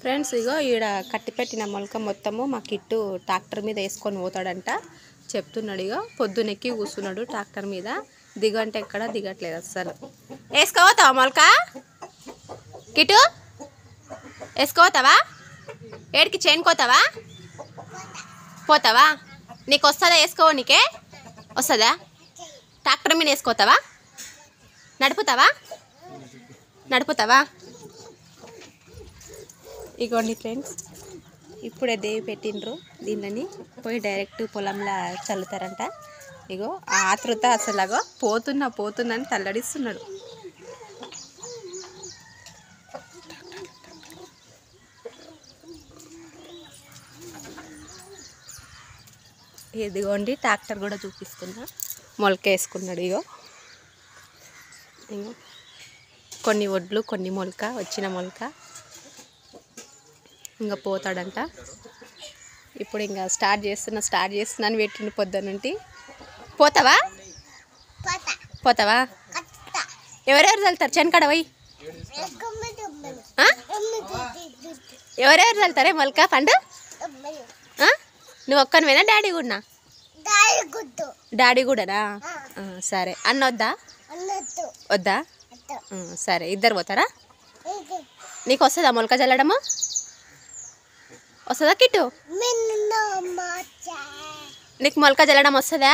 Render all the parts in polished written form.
Friends ఇగో ఈడ కట్టి పెట్టిన మొలక మొత్తము మా కిట్టు ట్రాక్టర్ మీద వేసుకొని పోతాడంట చెప్తున్నాడు. ఇగో పొద్దునెక్కి కూర్చున్నాడు ట్రాక్టర్ మీద. దిగంటే ఎక్కడ దిగట్లేదు అస్సలు. వేసుకోతావా మొలక కిట్టు? వేసుకోతావా? ఏడికి చేనుకోతావా? పోతావా? నీకు వస్తుందా వేసుకోవా? నీకే వస్తుందా? ట్రాక్టర్ మీద వేసుకోతావా? నడుపుతావా? ఇగోండి ఫ్రెండ్స్, ఇప్పుడే దేవి పెట్టిండ్రు. దీనిని పోయి డైరెక్ట్ పొలంలో చల్లుతారంట. ఇగో ఆతృత అసలు పోతుందని తల్లడిస్తున్నాడు. ఇదిగోండి ట్రాక్టర్ కూడా చూపిస్తున్నా. మొలక వేసుకున్నాడు. ఇగో కొన్ని వడ్లు, కొన్ని మొలక, వచ్చిన మొలక. ఇంకా పోతాడంట. ఇప్పుడు ఇంకా స్టార్ట్ చేస్తున్నాను పెట్టిండు పొద్దున్నుంటి. పోతావా? ఎవరెవరు చల్లుతారు చెనకాడ పోయి? ఎవరెవరు చల్లుతారే మొలక పండు? నువ్వు ఒక్కనివేనా? డాడీ కూడా? డాడీ కూడానా? సరే. అన్న వద్దా? సరే, ఇద్దరు పోతారా? నీకు వస్తుందా మొలక చల్లడము? వస్తుందా కిట్టు? నీకు మొలక చల్లడం వస్తుందా?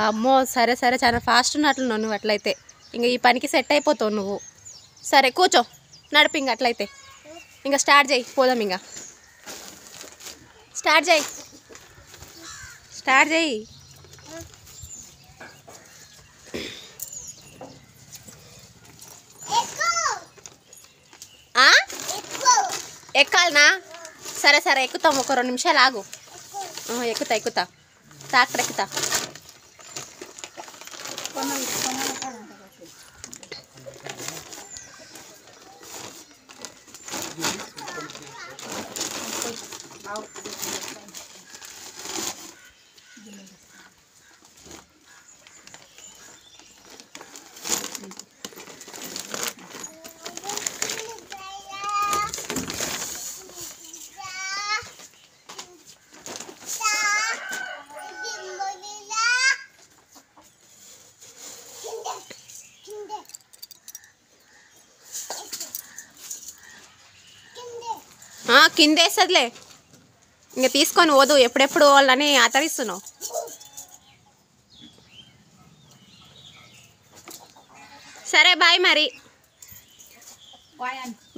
అమ్మో, సరే చాలా ఫాస్ట్ ఉన్నట్లున్నావు నువ్వు. అట్లయితే ఇంకా ఈ పనికి సెట్ అయిపోతావు నువ్వు. సరే కూర్చో, నడిపి. ఇంక అట్లయితే ఇంకా స్టార్ట్ చేయి. పోదాం. ఇంకా స్టార్ట్ చేయి. ఎక్కాలనా? సరే ఎక్కుతాం. ఒక 2 నిమిషాలు ఆగు. ఎక్కుతా. ట్రాక్టర్ ఎక్కుతా. కిందేస్తుందిలే. ఇంకా తీసుకొని పోదు. ఎప్పుడెప్పుడు వాళ్ళని ఆతరిస్తున్నావు. సరే బాయ్. మరి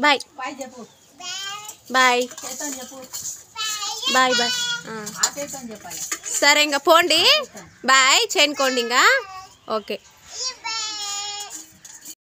బాయ్. సరే ఇంకా పోండి. బాయ్. చేనుకోండి ఇంకా. ఓకే.